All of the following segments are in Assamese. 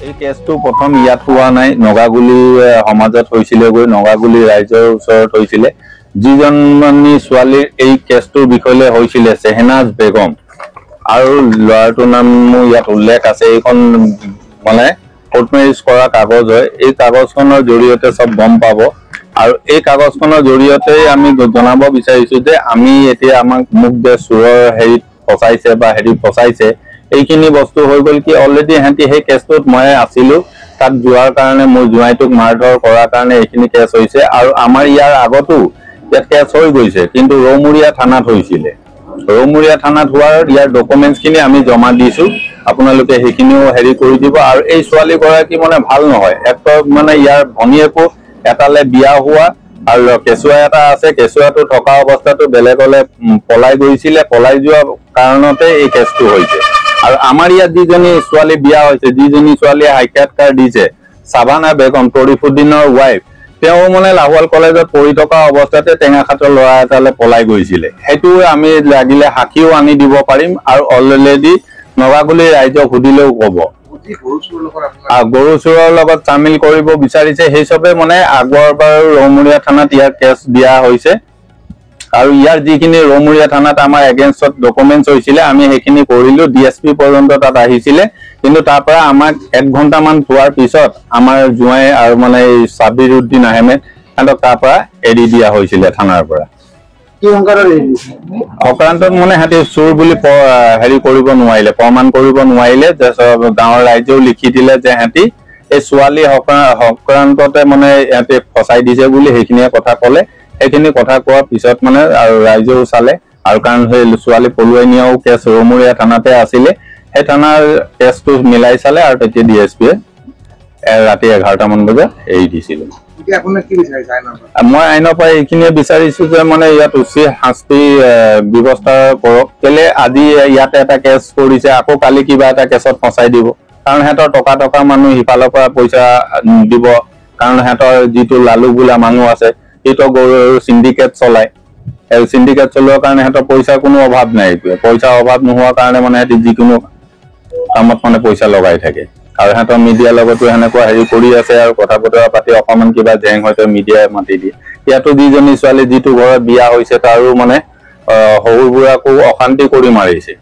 এই কেছটো প্ৰথম ইয়াত হোৱা নাই, নগাগুলি সমাজত হৈছিলে, গৈ নগাগুলি ৰাইজৰ ওচৰত হৈছিলে। যিজনী ছোৱালীৰ এই কেছটোৰ বিষয়লৈ হৈছিলে চেহনাজ বেগম আৰু ল'ৰাটোৰ নামো ইয়াত উল্লেখ আছে। এইখন মানে কোৰ্ট মেৰেজ কৰা কাগজ হয়। এই কাগজখনৰ জৰিয়তে চব গম পাব আৰু এই কাগজখনৰ জৰিয়তে আমি জনাব বিচাৰিছো যে আমি এতিয়া মোক যে চোৰৰ হেৰিত ফচাইছে বা হেৰি ফচাইছে, এইখিনি বস্তু হৈ গ'ল কি অলৰেডি সিহঁতি সেই কেছটোত মই আছিলো, তাত যোৱাৰ কাৰণে মোৰ জোঁৱাইটোক মাৰধৰ কৰাৰ কাৰণে এইখিনি কেছ হৈছে। আৰু আমাৰ ইয়াৰ আগতো ইয়াত কেছ হৈ গৈছে, কিন্তু ৰৌমুৰীয়া থানাত হৈছিলে। ৰৌমুৰীয়া থানাত হোৱাৰ ইয়াৰ ডকুমেণ্টছখিনি আমি জমা দিছো, আপোনালোকে সেইখিনিও হেৰি কৰি দিব। আৰু এই ছোৱালীগৰাকী মানে ভাল নহয়, মানে ইয়াৰ ভনীয়েকো এটালে বিয়া হোৱা আৰু কেঁচুৱা এটা আছে, কেঁচুৱাটো থকা অৱস্থাটো বেলেগলৈ পলাই গৈছিলে, পলাই যোৱা কাৰণতে এই কেছটো হৈছে। আৰু আমাৰ ইয়াত যিজনী ছোৱালী বিয়া হৈছে, যিজনী ছোৱালীয়ে সাক্ষাৎকাৰ দিছে, চাবানা বেগম তৰিফুদ্দিনৰ ৱাইফ, তেওঁ মানে লাহোৱাল কলেজত পঢ়ি থকা অৱস্থাতে টেঙাখাটৰ ল'ৰা এটালৈ পলাই গৈছিলে। সেইটো আমি লাগিলে সাক্ষীও আনি দিব পাৰিম আৰু অলৰেডি নগাগুলি ৰাইজক সুধিলেও ক'ব। গৰু চোৰৰ লগত চামিল কৰিব বিচাৰিছে, সেই চবে মানে আগৰবাৰ ৰৌমুৰীয়া থানাত ইয়াৰ কেছ দিয়া হৈছে। আৰু ইয়াৰ যিখিনি ৰৌমুৰীয়া থানাত আমাৰ এগেইনষ্টত ডকুমেণ্টছ হৈছিলে আমি সেইখিনি কৰিলো। DSP পৰ্যন্ত তাত আহিছিলে, কিন্তু তাৰ পৰা আমাক 1 ঘণ্টামান থোৱাৰ পিছত আমাৰ জোঁৱাই আৰু মানে ছাবিৰ উদ্দিন আহমেদ সিহঁতক তাৰ পৰা এৰি দিয়া হৈছিলে থানাৰ পৰা। অক্ৰান্তত মানে সিহঁতি চোৰ বুলি হেৰি কৰিব নোৱাৰিলে, প্ৰমাণ কৰিব নোৱাৰিলে। গাঁৱৰ ৰাইজেও লিখি দিলে যে সিহঁতি এই ছোৱালী সক্ৰান্ততে মানে ইহঁতে ফচাই দিছে বুলি সেইখিনিয়ে কথা ক'লে। সেইখিনি কথা কোৱাৰ পিছত মানে আৰু ৰাইজেও চালে, আৰু কাৰণ সেই ছোৱালী পলুৱাই নিয়াও কেছ ৰৌমুৰীয়া থানাতে আছিলে, সেই থানাৰ কেছটো মিলাই চালে আৰু তেতিয়া DSPয়ে ৰাতি 11টামান বজাত এৰি দিছিলে। মই আইনৰ পৰা এইখিনিয়ে বিচাৰিছো যে মানে ইয়াত উচিত শাস্তি ব্যৱস্থা কৰক। কেলে আজি ইয়াতে এটা কেছ কৰিছে, আকৌ কালি কিবা এটা কেছত ফচাই দিব, কাৰণ সিহঁতৰ টকা মানুহ সিফালৰ পৰা পইচা দিব, কাৰণ সিহঁতৰ যিটো লালু বোলা মানুহ আছে সেইটো গৰুৰ চিণ্ডিকেট চলায়। চিণ্ডিকেট চলোৱাৰ কাৰণে সিহঁতৰ পইচাৰ কোনো অভাৱ নাই। পইচাৰ অভাৱ নোহোৱাৰ কাৰণে মানে সিহঁতি যিকোনো কামত মানে পইচা লগাই থাকে। আৰু সিহঁতৰ মিডিয়াৰ লগতো সেনেকুৱা হেৰি কৰি আছে, আৰু কথা বতৰা পাতি অকণমান কিবা জেং হয়তো মিডিয়াই মাতি দিয়ে। ইয়াতো যিজনী ছোৱালী যিটো ঘৰত বিয়া হৈছে তাৰো মানে সৰু বুঢ়াকো অশান্তি কৰি মাৰিছে,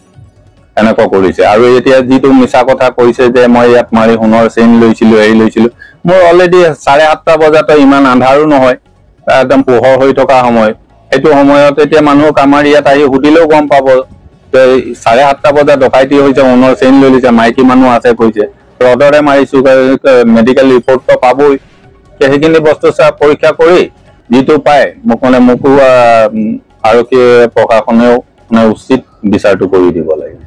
এনেকুৱা কৰিছে। আৰু এতিয়া যিটো মিছা কথা কৈছে যে মই ইয়াত মাৰি সোণৰ চেইন লৈছিলো, হেৰি লৈছিলো, মোৰ অলৰেডি 7:30 বজাতো ইমান আন্ধাৰো নহয়, একদম পোহৰ হৈ থকা সময়। সেইটো সময়ত এতিয়া মানুহক আমাৰ ইয়াত আহি সুধিলেও গম পাব যে 7:30 বজাত ডকাইতি হৈছে, সোণৰ চেইন লৈ লৈছে, মাইকী মানুহ আছে কৈছে, ৰদৰে মাৰিছো, মেডিকেল ৰিপৰ্টটো পাবই। সেইখিনি বস্তু পৰীক্ষা কৰি যিটো পায় মোকো আৰক্ষী প্ৰশাসনেও মানে উচিত বিচাৰটো কৰি দিব লাগে।